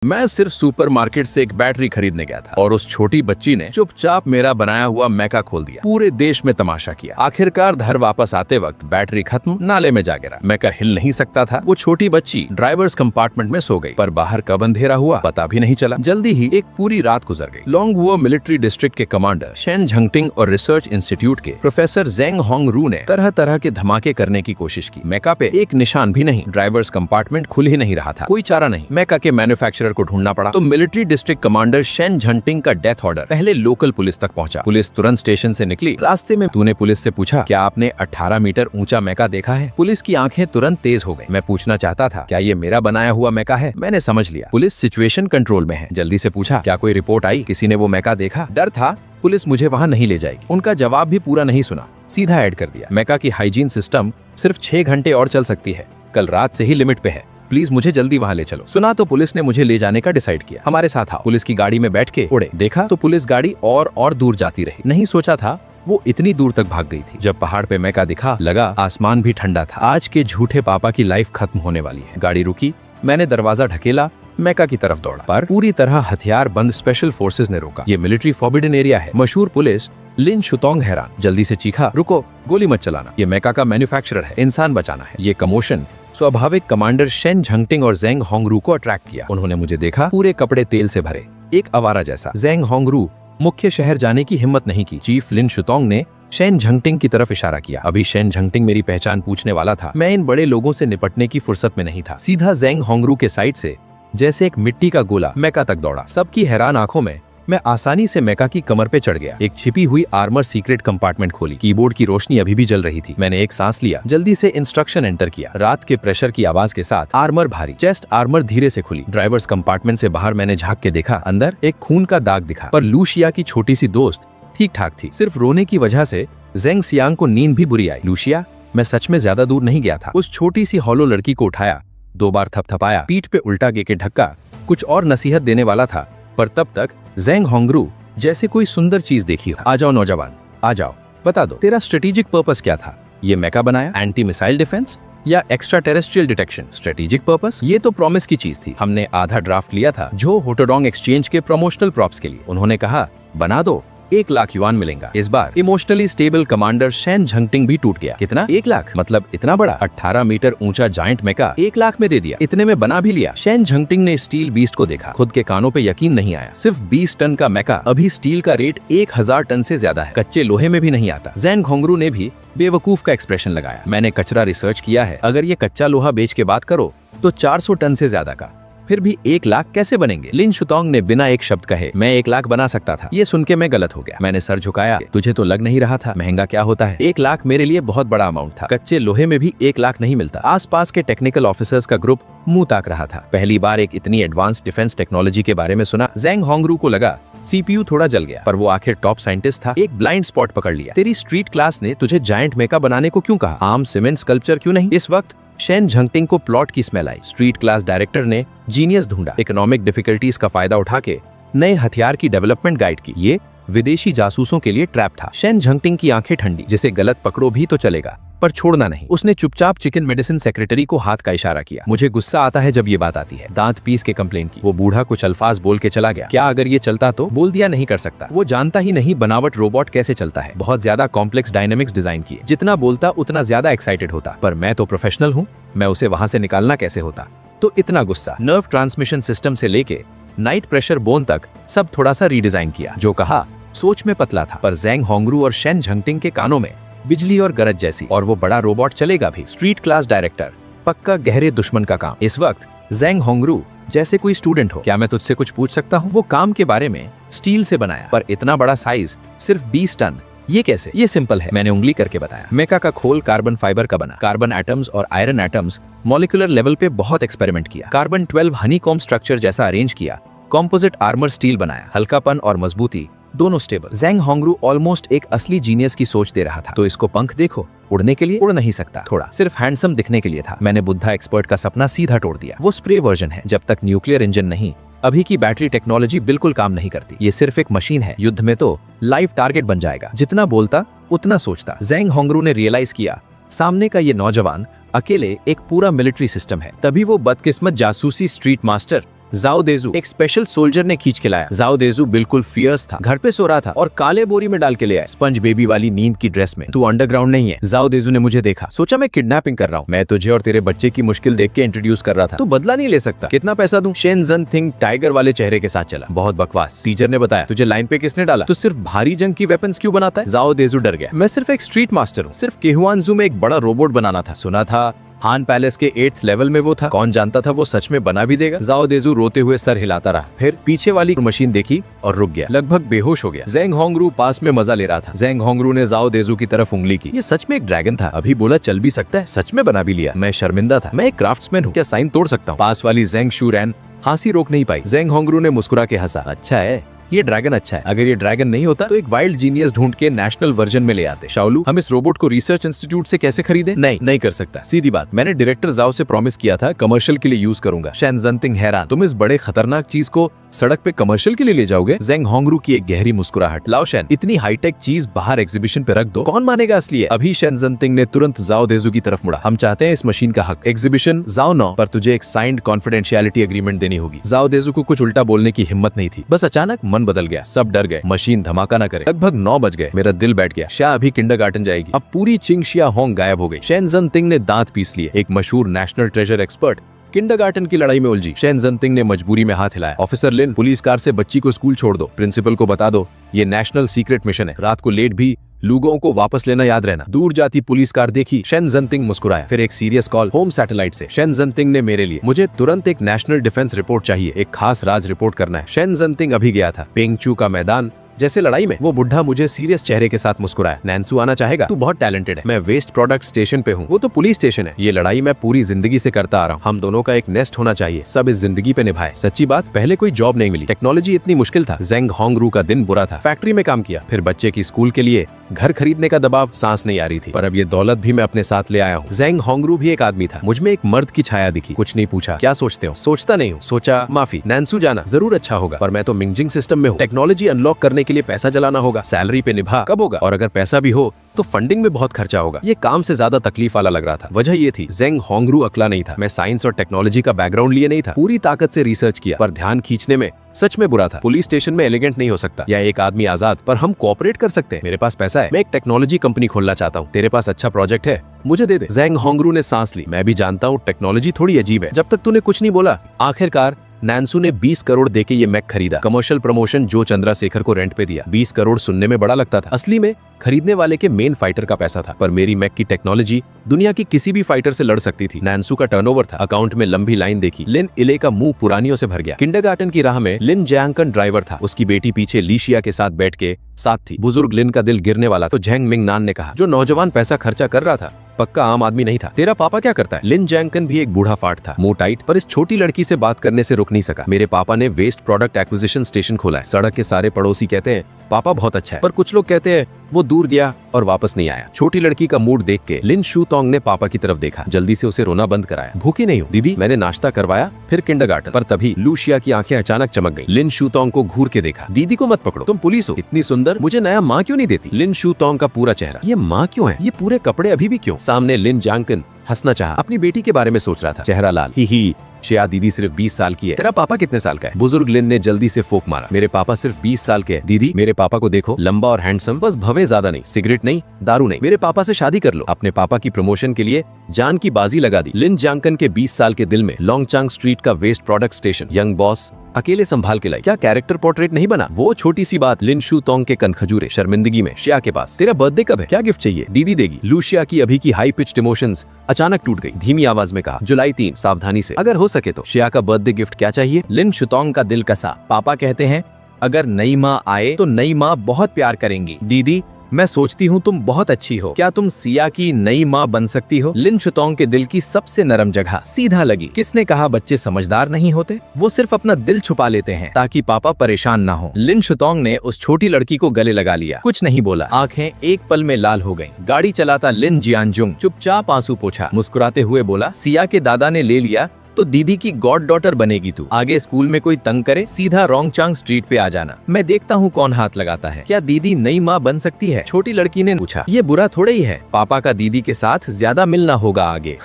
मैं सिर्फ सुपरमार्केट से एक बैटरी खरीदने गया था और उस छोटी बच्ची ने चुपचाप मेरा बनाया हुआ मैका खोल दिया। पूरे देश में तमाशा किया। आखिरकार घर वापस आते वक्त बैटरी खत्म, नाले में जा गिरा। मैका हिल नहीं सकता था। वो छोटी बच्ची ड्राइवर्स कंपार्टमेंट में सो गई, पर बाहर कब अंधेरा हुआ पता भी नहीं चला। जल्दी ही एक पूरी रात गुजर गई। लोंगवो मिलिट्री डिस्ट्रिक्ट के कमांडर शेन झंगटिंग और रिसर्च इंस्टीट्यूट के प्रोफेसर जेंग होंगरू ने तरह तरह के धमाके करने की कोशिश की। मैका पे एक निशान भी नहीं। ड्राइवर्स कंपार्टमेंट खुल ही नहीं रहा था। कोई चारा नहीं। मैका के मैन्युफैक्चरर को ढूंढना पड़ा तो मिलिट्री डिस्ट्रिक्ट कमांडर शेन झंगटिंग का डेथ ऑर्डर पहले लोकल पुलिस तक पहुंचा। पुलिस तुरंत स्टेशन से निकली। रास्ते में तूने पुलिस से पूछा, क्या आपने 18 मीटर ऊंचा मैका देखा है? पुलिस की आंखें तुरंत तेज हो गई। मैं पूछना चाहता था, क्या ये मेरा बनाया हुआ मैका है? मैंने समझ लिया पुलिस सिचुएशन कंट्रोल में है। जल्दी से पूछा, क्या कोई रिपोर्ट आई? किसी ने वो मैका देखा? डर था पुलिस मुझे वहाँ नहीं ले जाएगी। उनका जवाब भी पूरा नहीं सुना, सीधा ऐड कर दिया, मैका की हाइजीन सिस्टम सिर्फ 6 घंटे और चल सकती है, कल रात से ही लिमिट पे है, प्लीज मुझे जल्दी वहाँ ले चलो। सुना तो पुलिस ने मुझे ले जाने का डिसाइड किया। हमारे साथ आओ। पुलिस की गाड़ी में बैठ के उड़े। देखा तो पुलिस गाड़ी और दूर जाती रही। नहीं सोचा था वो इतनी दूर तक भाग गई थी। जब पहाड़ पे मैका दिखा, लगा आसमान भी ठंडा था। आज के झूठे पापा की लाइफ खत्म होने वाली है। गाड़ी रुकी, मैंने दरवाजा ढकेला, मैका की तरफ दौड़ा, पर पूरी तरह हथियार बंद स्पेशल फोर्सेस ने रोका। ये मिलिट्री फॉरबिडन एरिया है। मशहूर पुलिस लिन शुतोंग हैरान, जल्दी से चीखा, रुको, गोली मत चलाना, ये मैका का मैन्युफैक्चरर है, इंसान बचाना है। ये कमोशन स्वाभाविक कमांडर शेन झंगटिंग और जेंग होंगरू को अट्रैक्ट किया। उन्होंने मुझे देखा, पूरे कपड़े तेल से भरे, एक आवारा जैसा। जेंग होंगरू मुख्य शहर जाने की हिम्मत नहीं की। चीफ लिन शुतोंग ने शेन झंगटिंग की तरफ इशारा किया। अभी शेन झंगटिंग मेरी पहचान पूछने वाला था। मैं इन बड़े लोगों से निपटने की फुर्सत में नहीं था। सीधा जेंग होंगरू के साइड से जैसे एक मिट्टी का गोला मैका तक दौड़ा। सबकी हैरान आंखों में मैं आसानी से मैका की कमर पे चढ़ गया। एक छिपी हुई आर्मर सीक्रेट कंपार्टमेंट खोली। कीबोर्ड की रोशनी अभी भी जल रही थी। मैंने एक सांस लिया, जल्दी से इंस्ट्रक्शन एंटर किया। रात के प्रेशर की आवाज के साथ आर्मर भारी, चेस्ट आर्मर धीरे से खुली। ड्राइवर्स कंपार्टमेंट से बाहर मैंने झांक के देखा, अंदर एक खून का दाग दिखा, पर लूशिया की छोटी सी दोस्त ठीक ठाक थी। सिर्फ रोने की वजह से जेंग सियांग को नींद भी बुरी आई। लूशिया, मैं सच में ज्यादा दूर नहीं गया था। उस छोटी सी हॉलो लड़की को उठाया, 2 बार थपथपाया, पीठ पे उल्टा गे के ढक्का, कुछ और नसीहत देने वाला था, पर तब तक जेंग होंगरू जैसे कोई सुंदर चीज देखी। आ जाओ नौजवान, आ जाओ, बता दो तेरा स्ट्रेटेजिक पर्पस क्या था? ये मैका बनाया, एंटी मिसाइल डिफेंस या extra terrestrial detection? Strategic purpose, ये तो प्रॉमिस की चीज थी। हमने आधा ड्राफ्ट लिया था जो होटोडोंग एक्सचेंज के प्रमोशनल प्रॉप्स के लिए। उन्होंने कहा बना दो, 1 लाख युआन मिलेगा। इस बार इमोशनली स्टेबल कमांडर शेन झंगटिंग भी टूट गया। कितना? 1 लाख? मतलब इतना बड़ा 18 मीटर ऊंचा जायंट मैका 1 लाख में दे दिया। इतने में बना भी लिया। शेन झंगटिंग ने स्टील बीस्ट को देखा, खुद के कानों पे यकीन नहीं आया। सिर्फ 20 टन का मैका, अभी स्टील का रेट 1000 टन से ज्यादा है। कच्चे लोहे में भी नहीं आता। जेंग होंगरू ने भी बेवकूफ का एक्सप्रेशन लगाया। मैंने कचरा रिसर्च किया है, अगर ये कच्चा लोहा बेच के बात करो तो 400 टन से ज्यादा का, फिर भी 1 लाख कैसे बनेंगे? लिन शुतोंग ने बिना एक शब्द कहे मैं 1 लाख बना सकता था। ये सुन के मैं गलत हो गया। मैंने सर झुकाया। तुझे तो लग नहीं रहा था महंगा क्या होता है? 1 लाख मेरे लिए बहुत बड़ा अमाउंट था। कच्चे लोहे में भी 1 लाख नहीं मिलता। आसपास के टेक्निकल ऑफिसर्स का ग्रुप मुंह ताक रहा था। पहली बार एक इतनी एडवांस डिफेंस टेक्नोलॉजी के बारे में सुना। जेंग होंगरू को लगा CPU थोड़ा जल गया, पर वो आखिर टॉप साइंटिस्ट था। एक ब्लाइंड स्पॉट पकड़ लिया। तेरी स्ट्रीट क्लास ने तुझे जायंट मैका बनाने को क्यों कहा? आम सीमेंट स्कल्पचर क्यों नहीं? इस वक्त शेन झंगटिंग को प्लॉट की स्मेल आई। स्ट्रीट क्लास डायरेक्टर ने जीनियस ढूंढा। इकोनॉमिक डिफिकल्टीज का फायदा उठा के नए हथियार की डेवलपमेंट गाइड की। ये विदेशी जासूसों के लिए ट्रैप था। शेन झंगटिंग की आंखें ठंडी, जिसे गलत पकड़ो भी तो चलेगा पर छोड़ना नहीं। उसने चुपचाप चिकन मेडिसिन सेक्रेटरी को हाथ का इशारा किया। मुझे गुस्सा आता है जब ये बात आती है। दांत पीस के कंप्लेन की। वो बूढ़ा कुछ अल्फाज बोल के चला गया। क्या अगर ये चलता तो? बोल दिया नहीं कर सकता। वो जानता ही नहीं बनावट रोबोट कैसे चलता है। बहुत ज्यादा कॉम्प्लेक्स डायनेमिक्स डिजाइन किए। जितना बोलता उतना ज्यादा एक्साइटेड होता, पर मैं तो प्रोफेशनल हूँ, मैं उसे वहाँ से निकालना कैसे होता? तो इतना गुस्सा। नर्व ट्रांसमिशन सिस्टम से लेके नाइट प्रेशर बोन तक सब थोड़ा सा रीडिजाइन किया। जो कहा सोच में पतला था, पर जेंग होंगरू और शेन झंगटिंग के कानों में बिजली और गरज जैसी। और वो बड़ा रोबोट चलेगा भी। स्ट्रीट क्लास डायरेक्टर, पक्का गहरे दुश्मन का काम। इस वक्त जेंग होंगरू जैसे कोई स्टूडेंट हो। क्या मैं तुझसे कुछ पूछ सकता हूँ? वो काम के बारे में स्टील से बनाया, पर इतना बड़ा साइज, सिर्फ 20 टन, ये कैसे? ये सिंपल है, मैंने उंगली करके बताया। मैका का खोल कार्बन फाइबर का बना। कार्बन एटम्स और आयरन एटम्स मॉलिक्यूलर लेवल पे बहुत एक्सपेरिमेंट किया। कार्बन 12 हनीकॉम स्ट्रक्चर जैसा अरेंज किया। कॉम्पोजिट आर्मर स्टील बनाया। हल्कापन और मजबूती दोनों स्टेबल। जेंग होंगरू ऑलमोस्ट एक असली जीनियस की सोच दे रहा था। तो इसको पंख देखो, उड़ने के लिए उड़ नहीं सकता, थोड़ा सिर्फ हैंडसम दिखने के लिए था। मैंने बुद्धा एक्सपर्ट का सपना सीधा तोड़ दिया। वो स्प्रे वर्जन है। जब तक न्यूक्लियर इंजन नहीं, अभी की बैटरी टेक्नोलॉजी बिल्कुल काम नहीं करती। ये सिर्फ एक मशीन है। युद्ध में तो लाइव टारगेट बन जाएगा। जितना बोलता उतना सोचता। जेंग होंगरू ने रियलाइज किया सामने का ये नौजवान अकेले एक पूरा मिलिट्री सिस्टम है। तभी वो बदकिस्मत जासूसी स्ट्रीट मास्टर जाओ देजू एक स्पेशल सोल्जर ने खींच के लाया। जाओ देजू बिल्कुल फियर्स था, घर पे सो रहा था और काले बोरी में डाल के ले आया, स्पंज बेबी वाली नींद की ड्रेस में। तू अंडरग्राउंड नहीं है। जाओ देजू ने मुझे देखा, सोचा मैं किडनैपिंग कर रहा हूँ। मैं तुझे और तेरे बच्चे की मुश्किल देख के इंट्रोड्यूस कर रहा था। तू बदला नहीं ले सकता, कितना पैसा दूं? शेन जंग टाइगर वाले चेहरे के साथ चला। बहुत बकवास। टीचर ने बताया तुझे लाइन पे किसने डाला? तू सिर्फ भारी जंग की वेपन्स क्यों बनाता है? जाओ देजू डर गया। मैं सिर्फ एक स्ट्रीट मास्टर हूँ, सिर्फ केहुआनजू में एक बड़ा रोबोट बनाना था। सुना था हान पैलेस के 8th लेवल में वो था, कौन जानता था वो सच में बना भी देगा। जाओ देजू रोते हुए सर हिलाता रहा, फिर पीछे वाली मशीन देखी और रुक गया, लगभग बेहोश हो गया। ज़ेंग होंगरू पास में मजा ले रहा था। ज़ेंग होंगरू ने जाओ देजू की तरफ उंगली की। ये सच में एक ड्रैगन था, अभी बोला चल भी सकता है, सच में बना भी लिया। मैं शर्मिंदा था, मैं एक क्राफ्ट्समैन हूँ, क्या साइन तोड़ सकता हूँ? पास वाली ज़ेंग शूरैन हंसी रोक नहीं पाई। ज़ेंग होंगरू ने मुस्कुरा के हंसा, अच्छा है ये ड्रैगन अच्छा है। अगर ये ड्रैगन नहीं होता तो एक वाइल्ड जीनियस ढूंढ के नेशनल वर्जन में ले आते। शाओलू हम इस रोबोट को रिसर्च इंस्टीट्यूट से कैसे खरीदे? नहीं कर सकता, सीधी बात। मैंने डायरेक्टर जाओ से प्रॉमिस किया था कमर्शियल के लिए यूज करूंगा। शेन जंग हैरान, तुम इस बड़े खतरनाक चीज को सड़क पे कमर्शियल के लिए ले जाओगे? ज़ेंग होंगरू की एक गहरी मुस्कुराहट। लाओ शेन, इतनी हाईटेक चीज बाहर एग्जीबिशन पे रख दो, कौन मानेगा असली है? अभी शेन जंग ने तुरंत जाओ देजू की तरफ मुड़ा। हम चाहते हैं इस मशीन का हक। एग्जीबिशन जाओ 9 पर तुझे एक साइंड कॉन्फिडेंशियलिटी एग्रीमेंट देनी होगी। जाओ देजू को कुछ उल्टा बोलने की हिम्मत नहीं थी, बस अचानक मन बदल गया। सब डर गए, मशीन धमाका न करे। लगभग 9 बज गए, मेरा दिल बैठ गया। शाह अभी किंडरगार्टन जाएगी। अब पूरी चिंग शिया होंग गायब हो गई। शेन जंग ने दांत पीस लिए। एक मशहूर नेशनल ट्रेजर एक्सपर्ट किंडरगार्टन की लड़ाई में उलझी। शेन जंग ने मजबूरी में हाथ हिलाया। ऑफिसर लिन, पुलिस कार से बच्ची को स्कूल छोड़ दो, प्रिंसिपल को बता दो ये नेशनल सीक्रेट मिशन है, रात को लेट भी लोगों को वापस लेना याद रहना। दूर जाती पुलिस कार देखी। शेन जंग मुस्कुराया। फिर एक सीरियस कॉल होम सैटेलाइट से। शेन जंग ने मेरे लिए, मुझे तुरंत एक नेशनल डिफेंस रिपोर्ट चाहिए, एक खास राज रिपोर्ट करना है। शेन जंग अभी गया था पेंगचू का मैदान जैसे लड़ाई में। वो बुढ़ा मुझे सीरियस चेहरे के साथ मुस्कुराया। नैन्सू आना चाहेगा? तू बहुत टैलेंटेड है। मैं वेस्ट प्रोडक्ट स्टेशन पे हूँ, वो तो पुलिस स्टेशन है। ये लड़ाई मैं पूरी जिंदगी से करता आ रहा हूँ, हम दोनों का एक नेस्ट होना चाहिए, सब इस जिंदगी पे निभाए। सच्ची बात, पहले कोई जॉब नहीं मिली, टेक्नोलॉजी इतनी मुश्किल था। ज़ेंग होंगरू का दिन बुरा था। फैक्ट्री में काम किया, फिर बच्चे की स्कूल के लिए घर खरीदने का दबाव, सांस नहीं आ रही थी, पर अब ये दौलत भी मैं अपने साथ ले आया हूँ। ज़ेंग होंगरू भी एक आदमी था। मुझ में एक मर्द की छाया दिखी। कुछ नहीं पूछा, क्या सोचते हो? सोचता नहीं हूँ। सोचा माफी, नैन्सू जाना जरूर अच्छा होगा, पर मैं तो मिंजिंग सिस्टम में हूँ। टेक्नोलॉजी अनलॉक करने के लिए पैसा जलाना होगा, सैलरी पे निभा कब होगा? और अगर पैसा भी हो तो फंडिंग में बहुत खर्चा होगा। ये काम से ज्यादा तकलीफ वाला लग रहा था। वजह ये थी, ज़ेंग होंगरू अकला नहीं था। मैं साइंस और टेक्नोलॉजी का बैकग्राउंड लिए नहीं था, पूरी ताकत से रिसर्च किया, पर ध्यान खींचने में सच में बुरा था। पुलिस स्टेशन में एलिगेंट नहीं हो सकता, या एक आदमी आजाद, पर हम कोऑपरेट कर सकते हैं। मेरे पास पैसा है, मैं एक टेक्नोलॉजी कंपनी खोलना चाहता हूँ। तेरे पास अच्छा प्रोजेक्ट है, मुझे दे दे। ज़ेंग होंगरू ने सांस ली। मैं भी जानता हूँ टेक्नोलॉजी थोड़ी अजीब है, जब तक तूने कुछ नहीं बोला। आखिरकार नैन्सू ने 20 करोड़ देके ये मैक खरीदा। कमर्शियल प्रमोशन जो चंद्रशेखर को रेंट पे दिया। 20 करोड़ सुनने में बड़ा लगता था, असली में खरीदने वाले के मेन फाइटर का पैसा था। पर मेरी मैक की टेक्नोलॉजी दुनिया की किसी भी फाइटर से लड़ सकती थी। नैन्सू का टर्नओवर था। अकाउंट में लंबी लाइन देखी। लिन इले का मुंह पुरानियों से भर गया। किंडरगार्टन की राह में लिन जैंगकन ड्राइवर था, उसकी बेटी पीछे लीशिया के साथ बैठ के साथ थी। बुजुर्ग लिन का दिल गिरने वाला। तो झेंग मिंग नान ने कहा, जो नौजवान पैसा खर्चा कर रहा था पक्का आम आदमी नहीं था। तेरा पापा क्या करता है? लिन जैंगकन भी एक बूढ़ा फाट था, मुंह टाइट, पर इस छोटी लड़की से बात करने से रुक नहीं सका। मेरे पापा ने वेस्ट प्रोडक्ट एक्विजिशन स्टेशन खोला है। सड़क के सारे पड़ोसी कहते हैं पापा बहुत अच्छा है, पर कुछ लोग कहते हैं वो दूर गया और वापस नहीं आया। छोटी लड़की का मूड देख के लिन शूतोंग ने पापा की तरफ देखा, जल्दी से उसे रोना बंद कराया। भूखी नहीं हूँ दीदी, मैंने नाश्ता करवाया, फिर किंडरगार्टन। पर तभी लूशिया की आंखें अचानक चमक गई। लिन शूतोंग को घूर के देखा। दीदी को मत पकड़ो, तुम पुलिस हो, इतनी सुंदर, मुझे नया माँ क्यों नहीं देती? लिन शूतोंग का पूरा चेहरा, ये माँ क्यों है? ये पूरे कपड़े अभी भी क्यों? सामने लिन जैंगकन हंसना चाहा, अपनी बेटी के बारे में सोच रहा था, चेहरा लाल। ही शिया दीदी सिर्फ 20 साल की है, तेरा पापा कितने साल का है? बुजुर्ग लिन ने जल्दी से फोक मारा, मेरे पापा सिर्फ 20 साल के हैं। दीदी मेरे पापा को देखो, लंबा और हैंडसम, बस भवे ज्यादा नहीं, सिगरेट नहीं, दारू नहीं। मेरे पापा से शादी कर लो। अपने पापा की प्रमोशन के लिए जान की बाजी लगा दी। लिन जैंगकन के 20 साल के दिल में लोंगचांग स्ट्रीट का waste product station, young boss अकेले संभाल के लाई। क्या कैरेक्टर पोर्ट्रेट नहीं बना? वो छोटी सी बात। लिन शूतोंग के कन खजूरे शर्मिंदगी में। शिया के पास, तेरा बर्थडे कब है? क्या गिफ्ट चाहिए? दीदी देगी। लूशिया की अभी की हाई पिच्ड इमोशंस अचानक टूट गई। धीमी आवाज में कहा, जुलाई 3, सावधानी से, अगर हो सके तो। शिया का बर्थडे गिफ्ट क्या चाहिए? लिन शूतोंग का दिल कसा। पापा कहते हैं अगर नई माँ आए तो नई माँ बहुत प्यार करेंगी। दीदी मैं सोचती हूँ तुम बहुत अच्छी हो, क्या तुम सिया की नई माँ बन सकती हो? लिन शूतोंग के दिल की सबसे नरम जगह सीधा लगी। किसने कहा बच्चे समझदार नहीं होते? वो सिर्फ अपना दिल छुपा लेते हैं ताकि पापा परेशान ना हो। लिन शूतोंग ने उस छोटी लड़की को गले लगा लिया, कुछ नहीं बोला। आंखें एक पल में लाल हो गईं। गाड़ी चलाता लिन जियानजुंग चुपचाप आंसू पोंछा, मुस्कुराते हुए बोला, सिया के दादा ने ले लिया तो दीदी की गॉड डॉटर बनेगी तू। आगे स्कूल में कोई तंग करे सीधा रोंगचांग स्ट्रीट पे आ जाना, मैं देखता हूँ कौन हाथ लगाता है। क्या दीदी नई माँ बन सकती है? छोटी लड़की ने पूछा। ये बुरा थोड़ा ही है, पापा का दीदी के साथ ज्यादा मिलना होगा आगे।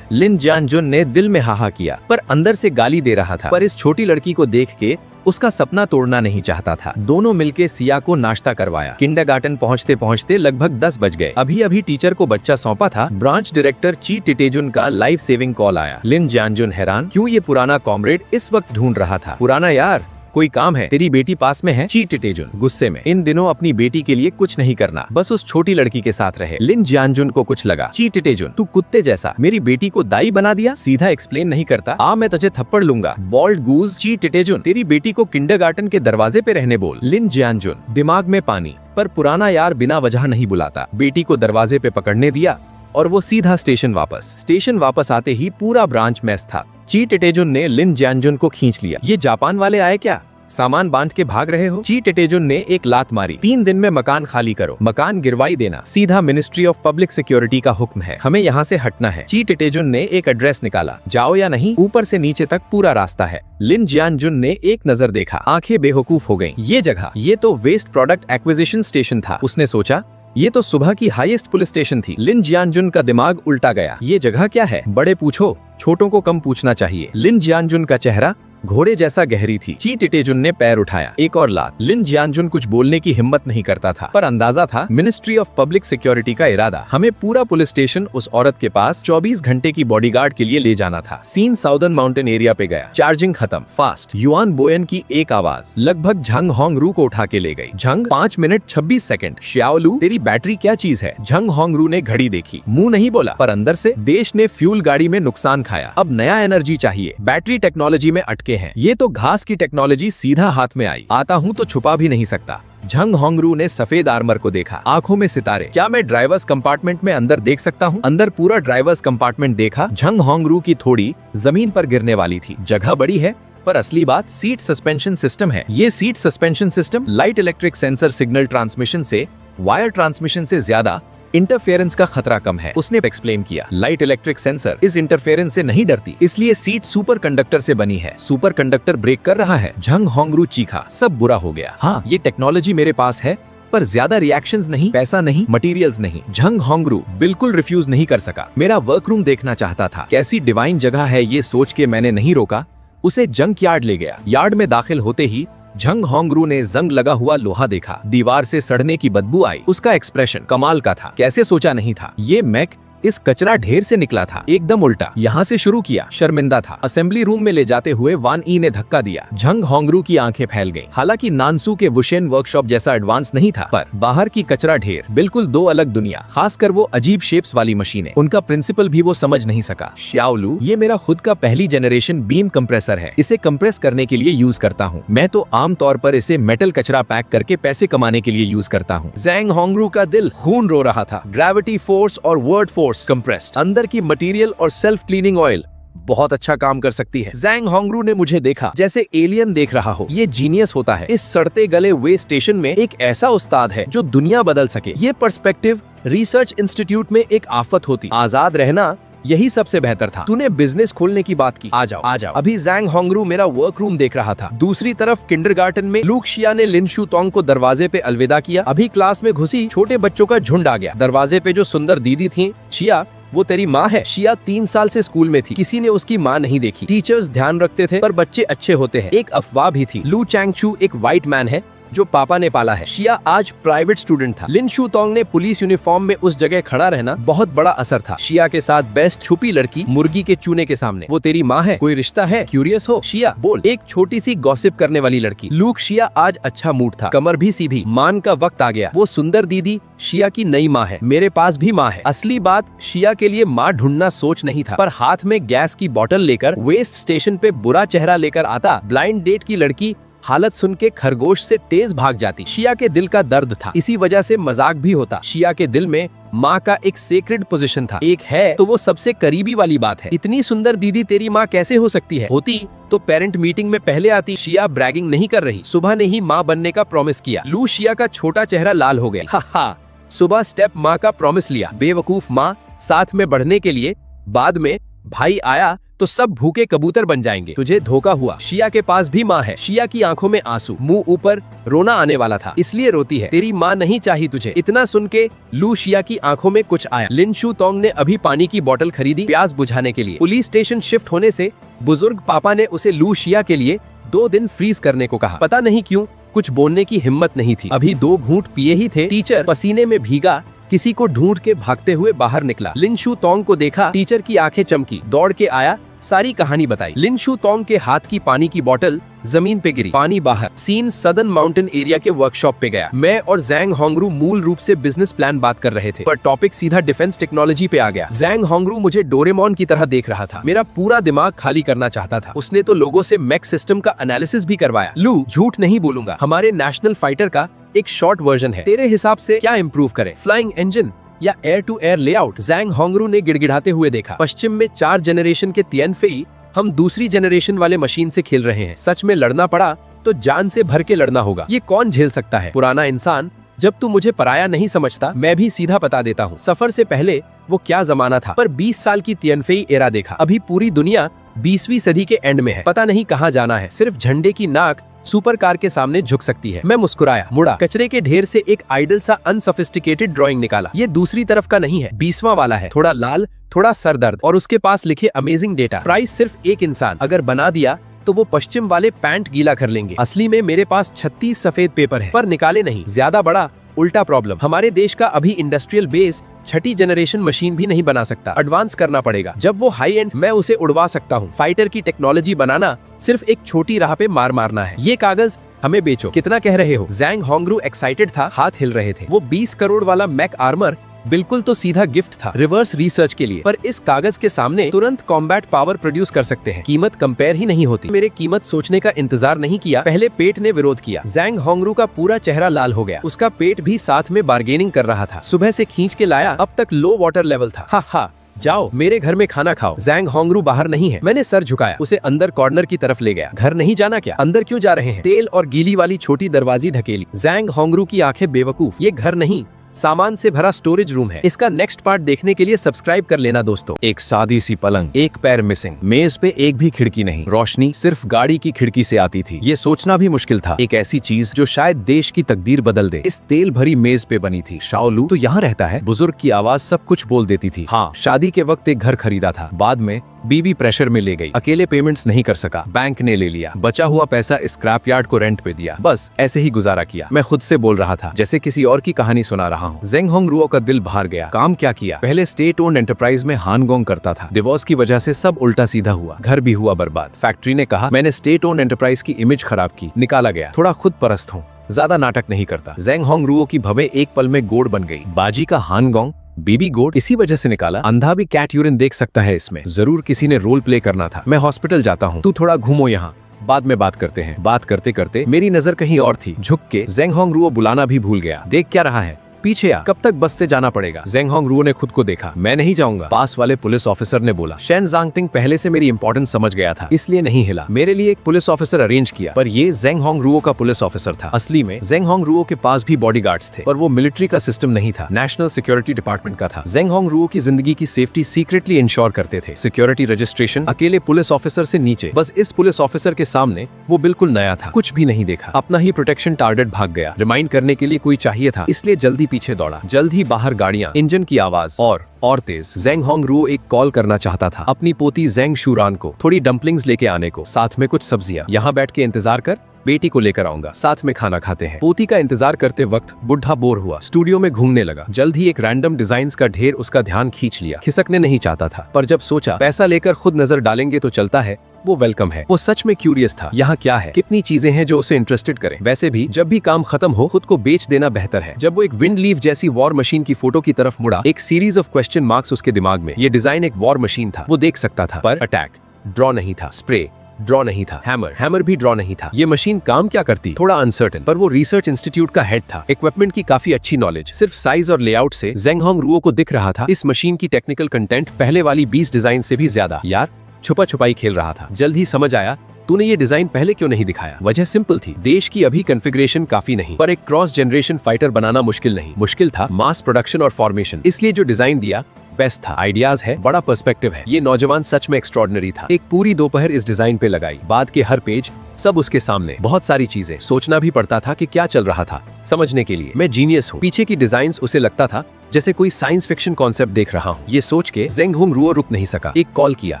लिन जियानजुन ने दिल में हाहा किया, पर अंदर से गाली दे रहा था। पर इस छोटी लड़की को देख के उसका सपना तोड़ना नहीं चाहता था। दोनों मिलके सिया को नाश्ता करवाया। किंडरगार्टन पहुंचते पहुंचते लगभग 10 बज गए। अभी टीचर को बच्चा सौंपा था। ब्रांच डायरेक्टर ची टिटेजुन का लाइफ सेविंग कॉल आया। लिन जियानजुन हैरान, क्यों ये पुराना कॉमरेड इस वक्त ढूंढ रहा था। पुराना यार, कोई काम है? तेरी बेटी पास में है? ची टिटेजुन गुस्से में, इन दिनों अपनी बेटी के लिए कुछ नहीं करना, बस उस छोटी लड़की के साथ रहे। लिन जियानजुन को कुछ लगा। ची टिटेजुन, तू कुत्ते जैसा मेरी बेटी को दाई बना दिया, सीधा एक्सप्लेन नहीं करता, आ मैं तुझे थप्पड़ लूंगा। बॉल्ड गूज। ची टिटेजुन, तेरी बेटी को किंडरगार्टन के दरवाजे पे रहने बोल। लिन जियानजुन, दिमाग में पानी, पर पुराना यार बिना वजह नहीं बुलाता। बेटी को दरवाजे पे पकड़ने दिया और वो सीधा स्टेशन वापस आते ही पूरा ब्रांच मैस था। ची टिटेजुन ने लिन जियानजुन को खींच लिया। ये जापान वाले आए क्या? सामान बांध के भाग रहे हो? ची टिटेजुन ने एक लात मारी। 3 दिन में मकान खाली करो, मकान गिरवाई देना, सीधा मिनिस्ट्री ऑफ पब्लिक सिक्योरिटी का हुक्म है, हमें यहाँ से हटना है। ची टिटेजुन ने एक एड्रेस निकाला, जाओ या नहीं, ऊपर से नीचे तक पूरा रास्ता है। लिन जियानजुन ने एक नजर देखा, आंखें बेवकूफ हो गयी। ये जगह, ये तो वेस्ट प्रोडक्ट एक्विजिशन स्टेशन था। उसने सोचा, ये तो सुबह की हाईएस्ट पुलिस स्टेशन थी। लिन जियानजुन का दिमाग उल्टा गया। ये जगह क्या है? बड़े पूछो, छोटों को कम पूछना चाहिए। लिन जियानजुन का चेहरा घोड़े जैसा गहरी थी। ची टिटेजुन ने पैर उठाया, एक और लात। लिन जियानजुन कुछ बोलने की हिम्मत नहीं करता था, पर अंदाजा था मिनिस्ट्री ऑफ पब्लिक सिक्योरिटी का इरादा। हमें पूरा पुलिस स्टेशन उस औरत के पास 24 घंटे की बॉडीगार्ड के लिए ले जाना था। सीन साउदर्न माउंटेन एरिया पे गया। चार्जिंग खत्म, फास्ट। युआन बोयन की एक आवाज लगभग झंग होंगरू को उठा के ले गई। Jhang, 5 minute 26 second. श्याओलू, तेरी बैटरी क्या चीज है? झंग होंगरू ने घड़ी देखी, मुंह नहीं बोला, पर अंदर से देश ने फ्यूल गाड़ी में नुकसान खाया, अब नया एनर्जी चाहिए। बैटरी टेक्नोलॉजी में अटके हैं, ये तो घास की टेक्नोलॉजी सीधा हाथ में आई, आता हूँ तो छुपा भी नहीं सकता। झंग होंगरू ने सफेद आर्मर को देखा, आंखों में सितारे। क्या मैं ड्राइवर्स कंपार्टमेंट में अंदर देख सकता हूँ? अंदर पूरा ड्राइवर्स कंपार्टमेंट देखा। झंग होंगरू की थोड़ी जमीन पर गिरने वाली थी। जगह बड़ी है, पर असली बात सीट सस्पेंशन सिस्टम है। ये seat suspension system light electric sensor signal transmission से वायर ट्रांसमिशन से ज्यादा इंटरफेरेंस का खतरा कम है। उसने एक्सप्लेन किया, लाइट इलेक्ट्रिक सेंसर इस इंटरफेरेंस से नहीं डरती, इसलिए सीट सुपर कंडक्टर से बनी है। सुपर कंडक्टर ब्रेक कर रहा है। झंग होंगरू चीखा, सब बुरा हो गया। हाँ, ये टेक्नोलॉजी मेरे पास है, पर ज्यादा रिएक्शंस नहीं, पैसा नहीं, मटेरियल्स नहीं। झंग होंगरू बिल्कुल रिफ्यूज नहीं कर सका। मेरा वर्करूम देखना चाहता था। कैसी डिवाइन जगह है, ये सोच के मैंने नहीं रोका, उसे जंक यार्ड ले गया। यार्ड में दाखिल होते ही झंग होंगरू ने जंग लगा हुआ लोहा देखा। दीवार से सड़ने की बदबू आई। उसका एक्सप्रेशन कमाल का था, कैसे सोचा नहीं था। ये मैक इस कचरा ढेर से निकला था, एकदम उल्टा। यहाँ से शुरू किया, शर्मिंदा था। असेंबली रूम में ले जाते हुए वान ई ने धक्का दिया। झंग होंगरू की आंखें फैल गईं। हालांकि नानसू के वुशेन वर्कशॉप जैसा एडवांस नहीं था, पर बाहर की कचरा ढेर, बिल्कुल दो अलग दुनिया। खासकर वो अजीब शेप्स वाली मशीनें, उनका प्रिंसिपल भी वो समझ नहीं सका। श्याओलू, ये मेरा खुद का पहली जनरेशन बीम कंप्रेसर है, इसे कंप्रेस करने के लिए यूज करता हूँ। मैं तो आम तौर पर इसे मेटल कचरा पैक करके पैसे कमाने के लिए यूज करता हूँ। ज़ैंग होंगरू का दिल खून रो रहा था। ग्रेविटी फोर्स और वर्ड फोर्स कंप्रेस्ड, अंदर की मटेरियल और सेल्फ क्लीनिंग ऑयल बहुत अच्छा काम कर सकती है। ज़ैंग होंगरू ने मुझे देखा जैसे एलियन देख रहा हो। ये जीनियस होता है। इस सड़ते गले वे स्टेशन में एक ऐसा उस्ताद है जो दुनिया बदल सके। ये पर्सपेक्टिव रिसर्च इंस्टीट्यूट में एक आफत होती। आजाद रहना यही सबसे बेहतर था। तूने बिजनेस खोलने की बात की, आ जाओ आ जाओ। अभी ज़ैंग होंगरू मेरा वर्क रूम देख रहा था। दूसरी तरफ किंडरगार्टन में लूक शिया ने लिन शूतोंग को दरवाजे पे अलविदा किया। अभी क्लास में घुसी छोटे बच्चों का झुंड आ गया। दरवाजे पे जो सुंदर दीदी थी, शिया वो तेरी माँ है। शिया 3 साल से स्कूल में थी, किसी ने उसकी माँ नहीं देखी। टीचर्स ध्यान रखते थे, पर बच्चे अच्छे होते हैं। एक अफवाह भी थी, लू चैंगचू एक व्हाइट मैन है जो पापा ने पाला है। शिया आज प्राइवेट स्टूडेंट था। लिन शूतोंग ने पुलिस यूनिफॉर्म में उस जगह खड़ा रहना बहुत बड़ा असर था। शिया के साथ बेस्ट छुपी लड़की मुर्गी के चूने के सामने। वो तेरी माँ है, कोई रिश्ता है, क्यूरियस हो? शिया बोल। एक छोटी सी गॉसिप करने वाली लड़की। लूक शिया आज अच्छा मूड था, कमर भी सीधी। मान का वक्त आ गया। वो सुंदर दीदी शिया की नई माँ है। मेरे पास भी माँ है। असली बात, शिया के लिए माँ ढूंढना सोच नहीं था, पर हाथ में गैस की बोतल लेकर वेस्ट स्टेशन पे बुरा चेहरा लेकर आता। ब्लाइंड डेट की लड़की हालत सुन के खरगोश से तेज भाग जाती। शिया के दिल का दर्द था, इसी वजह से मजाक भी होता। शिया के दिल में माँ का एक सेक्रेड पोजीशन था। एक है तो वो सबसे करीबी वाली बात है। इतनी सुंदर दीदी तेरी माँ कैसे हो सकती है? होती तो पेरेंट मीटिंग में पहले आती। शिया ब्रैगिंग नहीं कर रही, सुबह ने ही माँ बनने का प्रॉमिस किया। लू शिया का छोटा चेहरा लाल हो गया। हा, सुबह स्टेप माँ का प्रॉमिस लिया। बेवकूफ माँ, साथ में बढ़ने के लिए। बाद में भाई आया तो सब भूखे कबूतर बन जाएंगे। तुझे धोखा हुआ। शिया के पास भी माँ है। शिया की आंखों में आंसू, मुंह ऊपर, रोना आने वाला था, इसलिए रोती है। तेरी माँ नहीं चाहिए तुझे। इतना सुन के लू शिया की आंखों में कुछ आया। लिन शू तोंग ने अभी पानी की बोतल खरीदी प्यास बुझाने के लिए। पुलिस स्टेशन शिफ्ट होने से बुजुर्ग पापा ने उसे लू शिया के लिए 2 दिन फ्रीज करने को कहा। पता नहीं क्यों कुछ बोलने की हिम्मत नहीं थी। अभी 2 घूंट पिए ही थे। टीचर पसीने में भीगा किसी को ढूंढ के भागते हुए बाहर निकला। लिन शू तोंग को देखा। टीचर की आंखें चमकी, दौड़ के आया, सारी कहानी बताई। लिन शू तोंग के हाथ की पानी की बोतल जमीन पे गिरी, पानी बाहर। सीन सदर्न माउंटेन एरिया के वर्कशॉप पे गया। मैं और जैंग होंगरू मूल रूप से बिजनेस प्लान बात कर रहे थे, पर टॉपिक सीधा डिफेंस टेक्नोलॉजी पे आ गया। जैंग होंगरू मुझे डोरेमोन की तरह देख रहा था। मेरा पूरा दिमाग खाली करना चाहता था। उसने तो लोगों से मैक सिस्टम का एनालिसिस भी करवाया। लू, झूठ नहीं बोलूंगा, हमारे नेशनल फाइटर का एक शॉर्ट वर्जन है। तेरे हिसाब से क्या इम्प्रूव करे, फ्लाइंग इंजन या एयर टू एयर लेआउट? जैंग होंगरू ने गिड़गिड़ाते हुए देखा। पश्चिम में 4 जनरेशन के तिएनफेई, हम दूसरी जनरेशन वाले मशीन से खेल रहे हैं। सच में लड़ना पड़ा तो जान से भर के लड़ना होगा। ये कौन झेल सकता है? पुराना इंसान, जब तू मुझे पराया नहीं समझता, मैं भी सीधा बता देता हूँ। सफर से पहले वो क्या जमाना था, पर 20 साल की तिएनफेई एरा देखा। अभी पूरी दुनिया 20वीं सदी के एंड में है। पता नहीं कहाँ जाना है। सिर्फ झंडे की नाक सुपर कार के सामने झुक सकती है। मैं मुस्कुराया, मुड़ा, कचरे के ढेर से एक आइडल सा अनसोफिस्टिकेटेड ड्राइंग निकाला। ये दूसरी तरफ का नहीं है, 20वां वाला है। थोड़ा लाल, थोड़ा सरदर्द, और उसके पास लिखे अमेजिंग डेटा। प्राइस सिर्फ एक इंसान अगर बना दिया तो वो पश्चिम वाले पैंट गीला कर लेंगे। असली में मेरे पास 36 सफेद पेपर है, पर निकाले नहीं। ज्यादा बड़ा उल्टा प्रॉब्लम। हमारे देश का अभी इंडस्ट्रियल बेस 6ठी जनरेशन मशीन भी नहीं बना सकता। एडवांस करना पड़ेगा। जब वो हाई एंड, मैं उसे उड़वा सकता हूँ। फाइटर की टेक्नोलॉजी बनाना सिर्फ एक छोटी राह पे मार मारना है। ये कागज हमें बेचो। कितना कह रहे हो? जैंग होंगरू एक्साइटेड था, हाथ हिल रहे थे। वो 20 करोड़ वाला मैक आर्मर बिल्कुल तो सीधा गिफ्ट था, रिवर्स रिसर्च के लिए। पर इस कागज के सामने तुरंत कॉम्बैट पावर प्रोड्यूस कर सकते हैं। कीमत कंपेयर ही नहीं होती। मेरे कीमत सोचने का इंतजार नहीं किया, पहले पेट ने विरोध किया। जैंग होंगरू का पूरा चेहरा लाल हो गया। उसका पेट भी साथ में बार्गेनिंग कर रहा था। सुबह से खींच के लाया, अब तक लो वाटर लेवल था। हा हा, जाओ मेरे घर में खाना खाओ। जैंग होंगरू बाहर नहीं है। मैंने सर झुकाया, उसे अंदर कॉर्नर की तरफ ले गया। घर नहीं जाना क्या? अंदर क्यों जा रहे हैं? तेल और गीली वाली छोटी दरवाजी ढकेली। जैंग होंगरू की आंखें बेवकूफ, ये घर नहीं, सामान से भरा स्टोरेज रूम है। इसका नेक्स्ट पार्ट देखने के लिए सब्सक्राइब कर लेना दोस्तों। एक सादी सी पलंग, एक पैर मिसिंग, मेज पे एक भी खिड़की नहीं, रोशनी सिर्फ गाड़ी की खिड़की से आती थी। ये सोचना भी मुश्किल था, एक ऐसी चीज जो शायद देश की तकदीर बदल दे इस तेल भरी मेज पे बनी थी। शाओलू तो यहाँ रहता है? बुजुर्ग की आवाज सब कुछ बोल देती थी। हाँ, शादी के वक्त एक घर खरीदा था, बाद में बीवी प्रेशर में ले गई। अकेले पेमेंट्स नहीं कर सका, बैंक ने ले लिया। बचा हुआ पैसा स्क्रैप यार्ड को रेंट पे दिया। बस ऐसे ही गुजारा किया। मैं खुद से बोल रहा था जैसे किसी और की कहानी सुना रहा हूँ। जेंग होंगरू का दिल बाहर गया। काम क्या किया? पहले स्टेट ओन्ड एंटरप्राइज में हानगोंग करता था। डिवोर्स की वजह से सब उल्टा सीधा हुआ, घर भी हुआ बर्बाद। फैक्ट्री ने कहा मैंने स्टेट ओन्ड एंटरप्राइज की इमेज खराब की, निकाला गया। थोड़ा खुद परस्त हूँ, ज्यादा नाटक नहीं करता। जेंग होंगरू की भवें एक पल में गोड़ बन गई। बाजी का हानगोंग, बीबी गोड, इसी वजह से निकाला। अंधा भी कैट यूरिन देख सकता है इसमें। जरूर किसी ने रोल प्ले करना था। मैं हॉस्पिटल जाता हूँ, तू थोड़ा घूमो यहाँ, बाद में बात करते हैं। बात करते करते मेरी नजर कहीं और थी। झुक के जेंग होंगरू बुलाना भी भूल गया। देख क्या रहा है, पीछे आ, कब तक बस से जाना पड़ेगा? जेंग होंगरू ने खुद को देखा। मैं नहीं जाऊंगा, पास वाले पुलिस ऑफिसर ने बोला। शेन जांगतिंग पहले से मेरी इंपॉर्टेंस समझ गया था, इसलिए नहीं हिला। मेरे लिए एक पुलिस ऑफिसर अरेंज किया, पर ये जेंग होंगरू का पुलिस ऑफिसर था। असली में जेंग होंगरू के पास भी बॉडीगार्ड्स थे, पर वो मिलिट्री का सिस्टम नहीं था, नेशनल सिक्योरिटी डिपार्टमेंट का था। जेंग होंगरू की जिंदगी की सेफ्टी सीक्रेटली इंश्योर करते थे। सिक्योरिटी रजिस्ट्रेशन अकेले पुलिस ऑफिसर से नीचे। बस इस पुलिस ऑफिसर के सामने वो बिल्कुल नया था, कुछ भी नहीं देखा। अपना ही प्रोटेक्शन टारगेट भाग गया। रिमाइंड करने के लिए कोई चाहिए था, इसलिए जल्दी पीछे दौड़ा। जल्द ही बाहर गाड़ियां, इंजन की आवाज और तेज। जेंग होंगरू एक कॉल करना चाहता था अपनी पोती जेंग शूरान को, थोड़ी डम्पलिंग्स लेके आने को, साथ में कुछ सब्जियां। यहाँ बैठ के इंतजार कर, बेटी को लेकर आऊंगा, साथ में खाना खाते हैं। पोती का इंतजार करते वक्त बुढ़ा बोर हुआ, स्टूडियो में घूमने लगा। जल्द ही एक रैंडम डिजाइन्स का ढेर उसका ध्यान खींच लिया। खिसकने नहीं चाहता था, पर जब सोचा पैसा लेकर खुद नजर डालेंगे तो चलता है, वो वेलकम है। वो सच में क्यूरियस था, यहाँ क्या है, कितनी चीजें हैं जो उसे इंटरेस्टेड करें। वैसे भी जब भी काम खत्म हो खुद को बेच देना बेहतर है। जब वो एक विंड लीफ जैसी वॉर मशीन की फोटो की तरफ मुड़ा, एक सीरीज ऑफ क्वेश्चन मार्क्स उसके दिमाग में। ये डिजाइन एक वॉर मशीन था, वो देख सकता था, पर अटैक ड्रॉ नहीं था, स्प्रे ड्रॉ नहीं था, हैमर भी ड्रॉ नहीं था। ये मशीन काम क्या करती, थोड़ा अनसर्टेन, पर वो रिसर्च इंस्टीट्यूट का हेड था। इक्विपमेंट की काफी अच्छी नॉलेज। सिर्फ साइज और लेआउट से जेंग होंगरू को दिख रहा था इस मशीन की टेक्निकल कंटेंट पहले वाली 20 डिजाइन से भी ज्यादा। यार छुपा छुपाई खेल रहा था। जल्द ही समझ आया, तूने ये डिजाइन पहले क्यों नहीं दिखाया? वजह सिंपल थी, देश की अभी कॉन्फ़िगरेशन काफी नहीं, पर एक क्रॉस जनरेशन फाइटर बनाना मुश्किल नहीं, मुश्किल था मास प्रोडक्शन और फॉर्मेशन। इसलिए जो डिजाइन दिया बेस्ट था, आइडियाज है, बड़ा पर्सपेक्टिव है। ये नौजवान सच में एक्स्ट्रॉर्डिनरी था। एक पूरी दोपहर इस डिजाइन पे लगाई, बाद के हर पेज सब उसके सामने, बहुत सारी चीजें, सोचना भी पड़ता था कि क्या चल रहा था। समझने के लिए मैं जीनियस हूँ। पीछे की डिजाइन्स उसे लगता था जैसे कोई साइंस फिक्शन कॉन्सेप्ट देख रहा हूँ। ये सोच के जेंग हुम रुओ रुक नहीं सका। एक कॉल किया,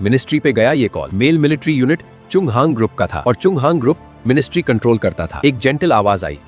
मिनिस्ट्री पे गया। ये कॉल मेल military unit Chung Hang group का था और Chung Hang group ministry control करता था। एक जेंटल आवाज आई।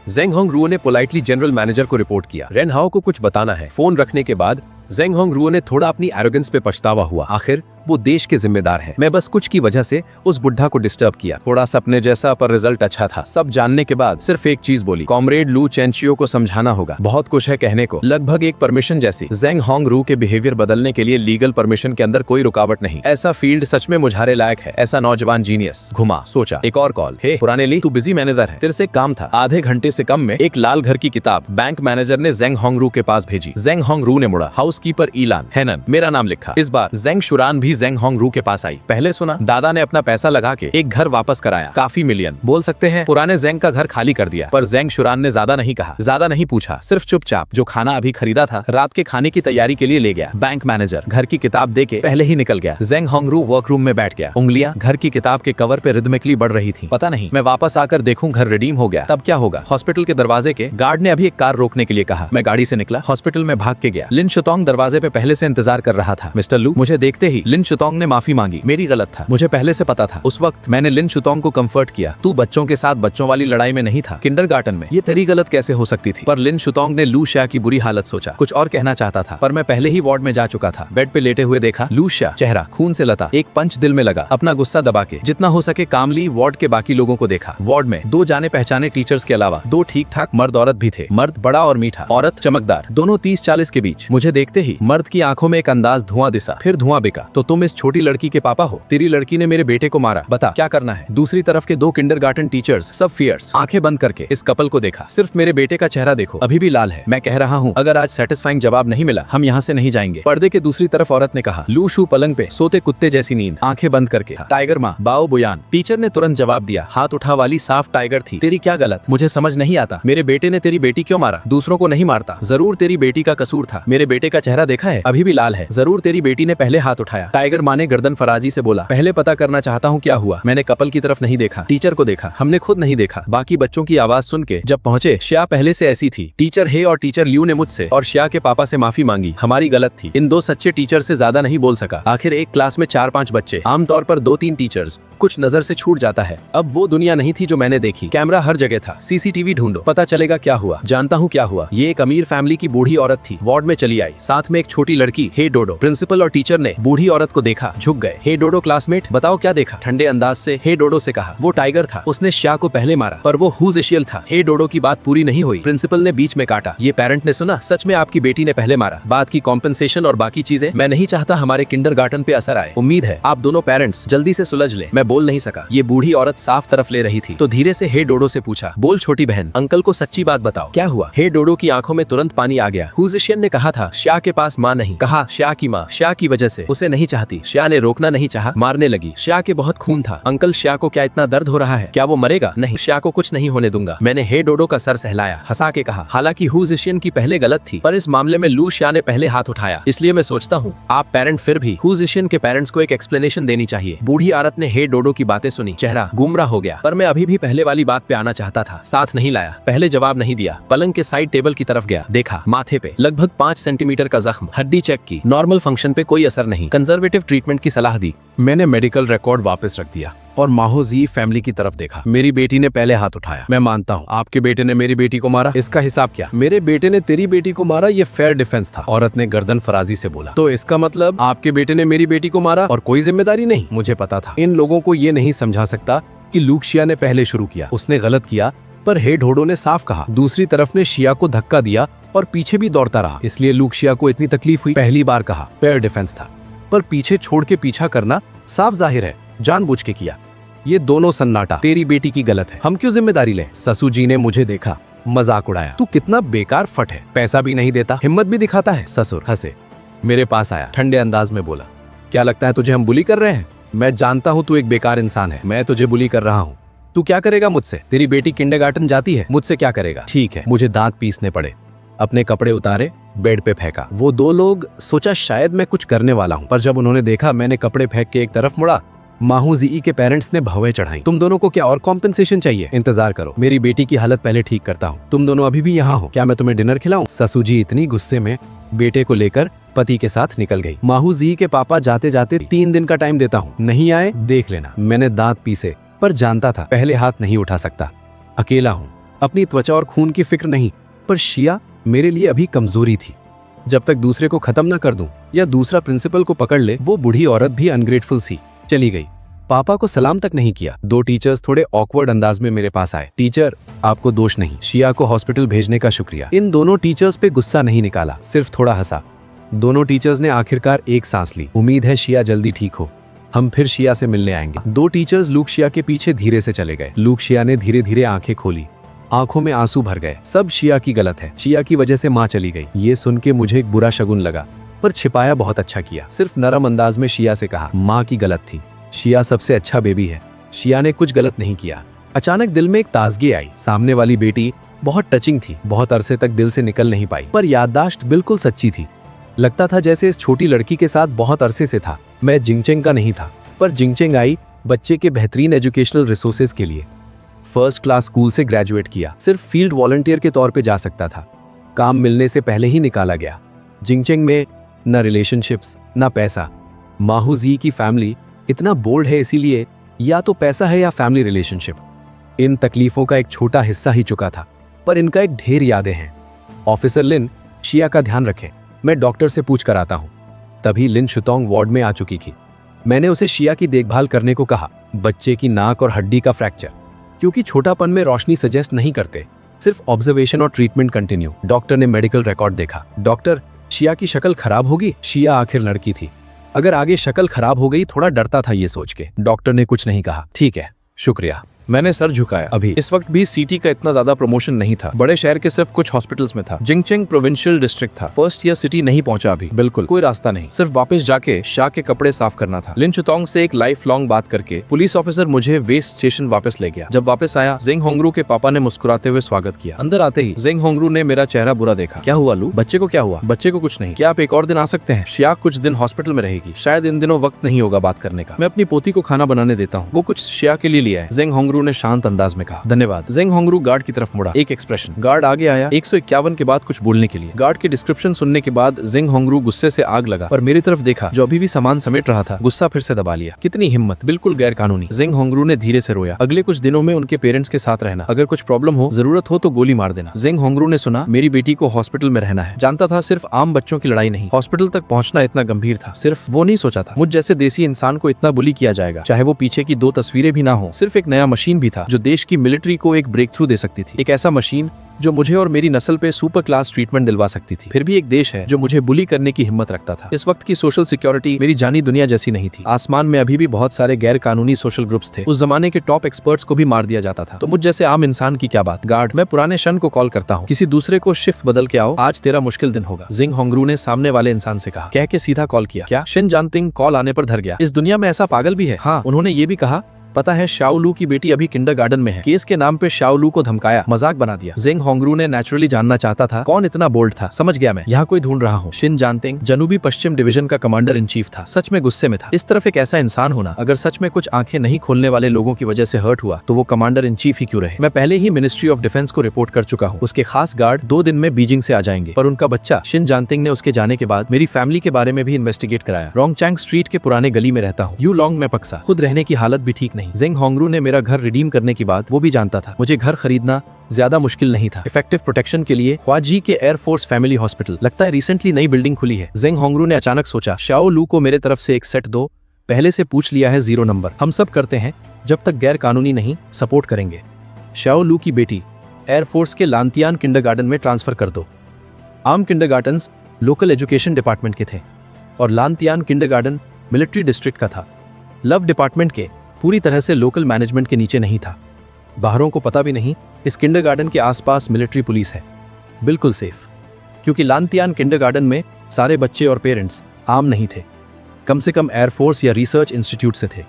जेंग होंग रुओ ने पोलाइटली जनरल मैनेजर को रिपोर्ट किया, रेन हाओ को कुछ बताना है। फोन रखने के बाद जेंग होंग रुओ ने थोड़ा अपनी एरोगेंस पे पछतावा हुआ। आखिर वो देश के जिम्मेदार हैं। मैं बस कुछ की वजह से उस बुढ़ा को डिस्टर्ब किया। थोड़ा सपने जैसा, पर रिजल्ट अच्छा था। सब जानने के बाद सिर्फ एक चीज बोली, कॉमरेड लू चेंचियो को समझाना होगा। बहुत कुछ है कहने को, लगभग एक परमिशन जैसी। जेंग होंग रू के बिहेवियर बदलने के लिए लीगल परमिशन के अंदर कोई रुकावट नहीं। ऐसा फील्ड सच में मुझारे लायक है। ऐसा नौजवान जीनियस। घुमा, सोचा। एक और कॉल। हे पुराने ली, तू बिजी मैनेजर है, तेरे से काम था। आधे घंटे से कम में एक लाल घर की किताब बैंक मैनेजर ने जेंग होंग रू के पास भेजी। जेंग होंग रू ने मुड़ा। हाउसकीपर ईलान हेनन, मेरा नाम लिखा। इस बार जेंग शुरान भी जेंग होंग रू के पास आई। पहले सुना, दादा ने अपना पैसा लगा के एक घर वापस कराया, काफी मिलियन। बोल सकते हैं पुराने जेंग का घर खाली कर दिया। पर जेंग शुरान ने ज्यादा नहीं कहा, ज्यादा नहीं पूछा, सिर्फ चुपचाप जो खाना अभी खरीदा था रात के खाने की तैयारी के लिए ले गया। बैंक मैनेजर घर की किताब दे के पहले ही निकल गया। जेंग होंग रू वर्करूम में बैठ गया। उंगलियां घर की किताब के कवर पे रिदमिकली बढ़ रही थी। पता नहीं, मैं वापस आकर देखूं घर रिडीम हो गया, तब क्या होगा। हॉस्पिटल के दरवाजे के गार्ड ने अभी एक कार रोकने के लिए कहा। मैं गाड़ी से निकला, हॉस्पिटल में भाग के गया। लिन शुतोंग दरवाजे पे पहले से इंतजार कर रहा था। मिस्टर लू, मुझे देखते ही लिन शुतोंग ने माफी मांगी। मेरी गलत था, मुझे पहले से पता था। उस वक्त मैंने लिन शुतोंग को कंफर्ट किया। तू बच्चों के साथ बच्चों वाली लड़ाई में नहीं था, किंडरगार्टन में। ये तेरी गलत कैसे हो सकती थी। पर लिन शुतोंग ने लू शिया की बुरी हालत सोचा। कुछ और कहना चाहता था, पर मैं पहले ही वार्ड में जा चुका था। बेड पे लेटे हुए देखा लू शिया, चेहरा खून से लता। एक पंच दिल में लगा। अपना गुस्सा दबा के जितना हो सके कामली वार्ड के बाकी लोगों को देखा। वार्ड में 2 जाने पहचाने टीचर्स के अलावा 2 ठीक ठाक मर्द औरत भी थे। मर्द बड़ा और मीठा, औरत चमकदार, दोनों 30-40 के बीच। मुझे देखते ही मर्द की आंखों में एक अंदाज धुआं दिसा, फिर धुआं बिका। तो तुम इस छोटी लड़की के पापा हो? तेरी लड़की ने मेरे बेटे को मारा, बता क्या करना है। दूसरी तरफ के 2 किंडरगार्टन टीचर्स सब फियर्स, आंखें बंद करके इस कपल को देखा। सिर्फ मेरे बेटे का चेहरा देखो, अभी भी लाल है। मैं कह रहा हूँ, अगर आज सेटिस्फाइंग जवाब नहीं मिला हम यहाँ से नहीं जाएंगे। पर्दे के दूसरी तरफ औरत ने कहा। लू शू पलंग पे सोते कुत्ते जैसी नींद, आंखें बंद करके। टाइगर माँ बाओ बुयान। टीचर ने तुरंत जवाब दिया। हाथ उठा वाली साफ टाइगर थी। तेरी क्या गलत? मुझे समझ नहीं आता। मेरे बेटे ने तेरी बेटी क्यों मारा? दूसरों को नहीं मारता। जरूर तेरी बेटी का कसूर था। मेरे बेटे का चेहरा देखा है, अभी भी लाल है। जरूर तेरी बेटी ने पहले हाथ उठाया। टाइगर माँ ने गर्दन फराजी से बोला। पहले पता करना चाहता हूँ क्या हुआ। मैंने कपल की तरफ नहीं देखा, टीचर को देखा। हमने खुद नहीं देखा। बाकी बच्चों की आवाज सुन के जब पहुंचे, शिया पहले से ऐसी थी। टीचर हे और टीचर लियू ने मुझसे और शिया के पापा से माफी मांगी। हमारी गलत थी। इन 2 सच्चे टीचर से ज्यादा नहीं बोल सका। आखिर एक क्लास में 4-5 बच्चे, आमतौर पर 2-3 टीचर्स, कुछ नजर से छूट जाता है। अब वो दुनिया नहीं थी जो मैंने देखी। कैमरा हर जगह था। सीसीटीवी ढूंढो, पता चलेगा क्या हुआ। जानता हूँ क्या हुआ। ये एक अमीर फैमिली की बूढ़ी औरत थी। वार्ड में चली आई, साथ में एक छोटी लड़की। हे डोडो। प्रिंसिपल और टीचर ने बूढ़ी औरत को देखा, झुक गए। हे डोडो क्लासमेट, बताओ क्या देखा। ठंडे अंदाज से हे डोडो से कहा। वो टाइगर था, उसने शिया को पहले मारा, पर वो हुजेशियल था। हे डोडो की बात पूरी नहीं हुई। प्रिंसिपल ने बीच में काटा। ये पेरेंट ने सुना, सच में आपकी बेटी ने पहले मारा। बात की कॉम्पेंसेशन और बाकी चीजें मैं नहीं चाहता हमारे किंडरगार्टन पे असर आए। उम्मीद है आप दोनों पेरेंट्स जल्दी से सुलझ ले। मैं बोल नहीं सका। ये बूढ़ी औरत साफ तरफ ले रही थी तो धीरे से हे डोडो से पूछा। बोल छोटी बहन, अंकल को सच्ची बात बताओ, क्या हुआ। हे डोडो की आंखों में तुरंत पानी आ गया। हुजेशियन ने कहा था शिया के पास माँ नहीं। कहा शिया की माँ, शिया की वजह से उसे नहीं चाहती। शिया ने रोकना नहीं चाहा, मारने लगी। शिया के बहुत खून था। अंकल शिया को क्या इतना दर्द हो रहा है? क्या वो मरेगा? नहीं, शिया को कुछ नहीं होने दूंगा। मैंने हे डोडो का सर सहलाया, हंसा के कहा। हालांकि हुजेशियन की पहले गलत थी, पर इस मामले में लू शिया ने पहले हाथ उठाया। इसलिए मैं सोचता हूँ आप पेरेंट फिर भी हुजेशियन के पेरेंट्स को एक एक्सप्लेनेशन देनी चाहिए। बूढ़ी औरत ने हे डोडो की बातें सुनी, चेहरा गुमराह हो गया। पर मैं अभी भी पहले वाली बात पे आना चाहता था। साथ नहीं लाया, पहले जवाब नहीं दिया। पलंग के साइड टेबल की तरफ गया, देखा माथे पे लगभग 5 सेंटीमीटर का जख्म। हड्डी चेक की, नॉर्मल फंक्शन पे कोई असर नहीं। कंजर्वेटिव ट्रीटमेंट की सलाह दी। मैंने मेडिकल रिकॉर्ड वापस रख दिया और माहोजी फैमिली की तरफ देखा। मेरी बेटी ने पहले हाथ उठाया। मैं मानता हूँ आपके बेटे ने मेरी बेटी को मारा, इसका हिसाब क्या? मेरे बेटे ने तेरी बेटी को मारा, ये फेयर डिफेंस था। औरत ने गर्दन फराजी से बोला। तो इसका मतलब आपके बेटे ने मेरी बेटी को मारा और कोई जिम्मेदारी नहीं? मुझे पता था इन लोगों को ये नहीं समझा सकता कि लू शिया ने पहले शुरू किया। उसने गलत किया, पर हे डोडो ने साफ कहा। दूसरी तरफ ने शिया को धक्का दिया और पीछे भी दौड़ता रहा, इसलिए लू शिया को इतनी तकलीफ हुई। पहली बार कहा फेयर डिफेंस था, पर पीछे छोड़ के पीछा करना साफ जाहिर है जानबूझ के किया। ये दोनों सन्नाटा। तेरी बेटी की गलत है, हम क्यों जिम्मेदारी लें? ससु जी ने मुझे देखा, मजाक उड़ाया। तू कितना बेकार फट है, पैसा भी नहीं देता, हिम्मत भी दिखाता है। ससुर हंसे, मेरे पास आया, ठंडे अंदाज में बोला। क्या लगता है तुझे हम बुली कर रहे हैं? मैं जानता हूँ तू एक बेकार इंसान है, मैं तुझे बुली कर रहा हूँ। तू क्या करेगा मुझसे? तेरी बेटी किंडरगार्टन जाती है, मुझसे क्या करेगा? ठीक है, मुझे दांत पीसने पड़े, अपने कपड़े उतारे, बेड पे फेंका। वो दो लोग सोचा शायद मैं कुछ करने वाला हूँ, पर जब उन्होंने देखा मैंने कपड़े फेंक के एक तरफ मुड़ा, माहू जी के पेरेंट्स ने भवें चढ़ाई। तुम दोनों को क्या और कॉम्पेंसेशन चाहिए? इंतजार करो, मेरी बेटी की हालत पहले ठीक करता हूँ। तुम दोनों अभी भी यहाँ हो, क्या मैं तुम्हें डिनर खिलाऊं? ससु जी इतनी गुस्से में बेटे को लेकर पति के साथ निकल गई। माहू जी के पापा जाते जाते 3 दिन का टाइम देता हूँ, नहीं आए देख लेना। मैंने दांत पीसे, पर जानता था पहले हाथ नहीं उठा सकता। अकेला हूँ, अपनी त्वचा और खून की फिक्र नहीं, पर शिया मेरे लिए अभी कमजोरी थी। जब तक दूसरे को खत्म न कर दूं या दूसरा प्रिंसिपल को पकड़ ले। वो बूढ़ी औरत भी अनग्रेटफुल सी चली गई। पापा को सलाम तक नहीं किया। 2 टीचर्स थोड़े ऑकवर्ड अंदाज में मेरे पास आए। टीचर, आपको दोष नहीं, शिया को हॉस्पिटल भेजने का शुक्रिया। इन दोनों टीचर्स पे गुस्सा नहीं निकाला, सिर्फ थोड़ा हंसा। दोनों टीचर्स ने आखिरकार एक सांस ली। उम्मीद है शिया जल्दी ठीक हो, हम फिर शिया से मिलने आएंगे। 2 टीचर्स लूक शिया के पीछे धीरे से चले गए। लूक शिया ने धीरे धीरे आंखें खोली, आंखों में आंसू भर गए। सब शिया की गलत है, शिया की वजह से माँ चली गई। ये सुन के मुझे एक बुरा शगुन लगा, पर छिपाया बहुत अच्छा किया। सिर्फ नरम अंदाज में शिया से कहा, माँ की गलत थी, शिया सबसे अच्छा बेबी है, शिया ने कुछ गलत नहीं किया। अचानक दिल में एक ताजगी आई। सामने वाली बेटी बहुत टचिंग थी, बहुत अरसे तक दिल से निकल नहीं पाई, पर याददाश्त बिल्कुल सच्ची थी। लगता था जैसे इस छोटी लड़की के साथ बहुत अरसे से था। मैं जिंगचेंग का नहीं था, पर जिंगचेंग आई बच्चे के बेहतरीन एजुकेशनल रिसोर्सेज के लिए। फर्स्ट क्लास स्कूल से ग्रेजुएट किया, सिर्फ फील्ड वॉलंटियर के तौर पे जा सकता था, काम मिलने से पहले ही निकाला गया। जिंगचेंग में न रिलेशनशिप्स न पैसा। माहू जी की फैमिली इतना बोल्ड है, इसीलिए या तो पैसा है या फैमिली रिलेशनशिप। इन तकलीफों का एक छोटा हिस्सा ही चुका था, पर इनका एक ढेर यादें हैं। ऑफिसर लिन, शिया का ध्यान रखें, मैं डॉक्टर से पूछ कर आता हूँ। तभी लिन शुतोंग वार्ड में आ चुकी थी। मैंने उसे शिया की देखभाल करने को कहा। बच्चे की नाक और हड्डी का फ्रैक्चर, क्योंकि छोटापन में रोशनी सजेस्ट नहीं करते, सिर्फ ऑब्जर्वेशन और ट्रीटमेंट कंटिन्यू। डॉक्टर ने मेडिकल रिकॉर्ड देखा। डॉक्टर, शिया की शक्ल खराब होगी? शिया आखिर लड़की थी, अगर आगे शक्ल खराब हो गई, थोड़ा डरता था ये सोच के। डॉक्टर ने कुछ नहीं कहा। ठीक है, शुक्रिया। मैंने सर झुकाया। अभी इस वक्त भी सिटी का इतना ज्यादा प्रमोशन नहीं था, बड़े शहर के सिर्फ कुछ हॉस्पिटल्स में था। जिंगचेंग प्रोविंशियल डिस्ट्रिक्ट था। फर्स्ट ईयर सिटी नहीं पहुंचा अभी, बिल्कुल कोई रास्ता नहीं, सिर्फ वापस जाके शाह के कपड़े साफ करना था। लिन शुतोंग से एक लाइफ लॉन्ग बात करके पुलिस ऑफिसर मुझे वेस्ट स्टेशन वापस ले गया। जब वापस आया, जिंग होंगरू के पापा ने मुस्कुराते हुए स्वागत किया। अंदर आते ही जिंग होंगरू ने मेरा चेहरा बुरा देखा। क्या हुआ लू? बच्चे को क्या हुआ? बच्चे को कुछ नहीं। क्या आप एक और दिन आ सकते हैं? शिया कुछ दिन हॉस्पिटल में रहेगी, शायद इन दिनों वक्त नहीं होगा बात करने का। मैं अपनी पोती को खाना बनाने देता हूँ, वो कुछ शिया के लिए लिया है। जिंग होंगरू ने शांत अंदाज में कहा। धन्यवाद। जिंग होंगरू गार्ड की तरफ मुड़ा। एक एक्सप्रेशन। गार्ड आगे आया 151 के बाद कुछ बोलने के लिए। गार्ड की डिस्क्रिप्शन सुनने के बाद जिंग होंगरू गुस्से से आग लगा, पर मेरी तरफ देखा जो अभी भी सामान समेट रहा था। गुस्सा फिर से दबा लिया। कितनी हिम्मत, बिल्कुल गैर कानूनी। जिंग होंगरू ने धीरे से रोया। अगले कुछ दिनों में उनके पेरेंट्स के साथ रहना, अगर कुछ प्रॉब्लम हो, जरूरत हो तो गोली मार देना। जिंग होंगरू ने सुना मेरी बेटी को हॉस्पिटल में रहना है। जानता था सिर्फ आम बच्चों की लड़ाई नहीं, हॉस्पिटल तक पहुंचना इतना गंभीर था। सिर्फ वो नहीं सोचा था मुझ जैसे देसी इंसान को इतना बुली किया जाएगा, चाहे वो पीछे की 2 तस्वीरें भी ना हो। सिर्फ एक नया मशीन भी था जो देश की मिलिट्री को एक ब्रेक थ्रू दे सकती थी। एक ऐसा मशीन जो मुझे और मेरी नस्ल पे सुपर क्लास ट्रीटमेंट दिलवा सकती थी। फिर भी एक देश है जो मुझे बुली करने की हिम्मत रखता था। इस वक्त की सोशल सिक्योरिटी मेरी जानी दुनिया जैसी नहीं थी। आसमान में अभी भी बहुत सारे गैर कानूनी सोशल ग्रुप्स थे। उस जमाने के टॉप एक्सपर्ट्स को भी मार दिया जाता था, तो मुझ जैसे आम इंसान की क्या बात। गार्ड, मैं पुराने शन को कॉल करता हूँ, किसी दूसरे को शिफ्ट बदल के आओ, आज तेरा मुश्किल दिन होगा। जिंग होंगरू ने सामने वाले इंसान से कहा, कह के सीधा कॉल किया। क्या? शिन जानतिंग कॉल आने पर धर गया। इस दुनिया में ऐसा पागल भी है? हाँ। उन्होंने ये भी कहा, पता है शाओ लू की बेटी अभी किंडरगार्टन में है। केस के नाम पे शाओ लू को धमकाया, मजाक बना दिया। जिंग होंगरू ने नेचुरली जानना चाहता था कौन इतना बोल्ड था। समझ गया मैं, यहाँ कोई ढूंढ रहा हूँ। शिन जानतिंग जनूबी पश्चिम डिवीजन का कमांडर इन चीफ था। सच में गुस्से में था। इस तरफ एक ऐसा इंसान होना, अगर सच में कुछ आंखें नहीं खोलने वाले लोगों की वजह से हर्ट हुआ तो वो कमांडर इन चीफ ही क्यों रहे। मैं पहले ही मिनिस्ट्री ऑफ डिफेंस को रिपोर्ट कर चुका हूँ। उसके खास गार्ड 2 दिन में बीजिंग से आ जाएंगे, पर उनका बच्चा शिन जानतिंग ने उसके जाने के बाद मेरी फैमिली के बारे में भी इन्वेस्टिगेट कराया। रोंगचैंग स्ट्रीट के पुराने गली में रहता हूँ। यू लॉन्ग में पक्सा, खुद रहने की हालत भी ठीक नहीं। जिंग होंगरू ने मेरा घर रिडीम करने की बात वो भी जानता था। मुझे घर खरीदना ज्यादा मुश्किल नहीं था। इफेक्टिव प्रोटेक्शन के लिए ख्वाजी के एयरफोर्स फैमिली हॉस्पिटल, लगता है रिसेंटली नई बिल्डिंग खुली है। जिंग होंगरू ने अचानक सोचा, शाओ लू को मेरे तरफ से एक सेट दो, पहले से पूछ लिया है 0 नंबर। हम सब करते हैं, जब तक गैर कानूनी नहीं, सपोर्ट करेंगे। शाओ लू की बेटी एयरफोर्स के लांतियान किंडरगार्टन में ट्रांसफर कर दो। आम किंडरगार्टन्स लोकल एजुकेशन डिपार्टमेंट के थे और लांतियान किंडरगार्टन मिलिट्री डिस्ट्रिक्ट का था। लव डिपार्टमेंट के पूरी तरह से लोकल मैनेजमेंट के नीचे नहीं था। बाहरों को पता भी नहीं इस किंडरगार्टन के आसपास मिलिट्री पुलिस है, बिल्कुल सेफ, क्योंकि लांतियान किंडरगार्टन में सारे बच्चे और पेरेंट्स आम नहीं थे, कम से कम एयरफोर्स या रिसर्च इंस्टीट्यूट से थे।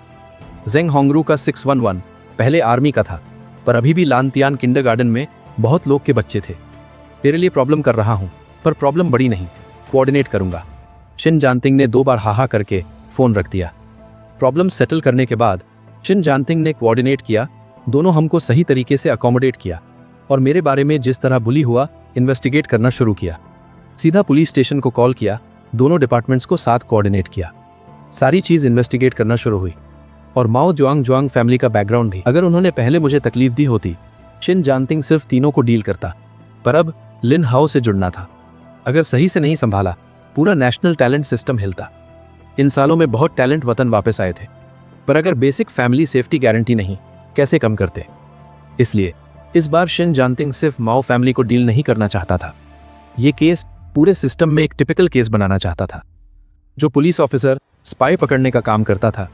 जिंग होंगरू का 611 पहले आर्मी का था, पर अभी भी लांतियान किंडरगार्टन में बहुत लोग के बच्चे थे। तेरे लिए प्रॉब्लम कर रहा हूँ, पर प्रॉब्लम बड़ी नहीं, कोऑर्डिनेट करूंगा। शिन जानतिंग ने 2 बार हाहा करके फोन रख दिया। प्रॉब्लम सेटल करने के बाद शिन जानतिंग ने कोऑर्डिनेट किया, दोनों हमको सही तरीके से अकोमोडेट किया और मेरे बारे में जिस तरह बुली हुआ इन्वेस्टिगेट करना शुरू किया। सीधा पुलिस स्टेशन को कॉल किया, दोनों डिपार्टमेंट्स को साथ कोऑर्डिनेट किया। सारी चीज इन्वेस्टिगेट करना शुरू हुई और माओ जुआंग फैमिली का बैकग्राउंड भी। अगर उन्होंने पहले मुझे तकलीफ दी होती, शिन जानतिंग सिर्फ तीनों को डील करता, पर अब लिन हाओ से जुड़ना था। अगर सही से नहीं संभाला, पूरा नेशनल टैलेंट सिस्टम हिलता। इन सालों में बहुत टैलेंट वतन वापस आए थे, पर अगर बेसिक फैमिली सेफ्टी गारंटी नहीं, कैसे कम करते। इसलिए इस बार शिन जानतिंग सिर्फ माओ फैमिली को डील नहीं करना चाहता था, ये केस पूरे सिस्टम में एक टिपिकल केस बनाना चाहता था। जो पुलिस ऑफिसर स्पाई पकड़ने का काम करता था,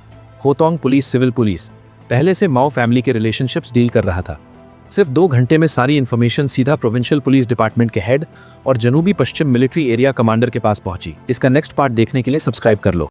होतोंग पुलिस सिविल पुलिस, पहले से माओ फैमिली के रिलेशनशिप्स डील कर रहा था। सिर्फ 2 घंटे में सारी इंफॉर्मेशन सीधा प्रोविंशियल पुलिस डिपार्टमेंट के हेड और जनूबी पश्चिम मिलिट्री एरिया कमांडर के पास पहुंची। इसका नेक्स्ट पार्ट देखने के लिए सब्सक्राइब कर लो।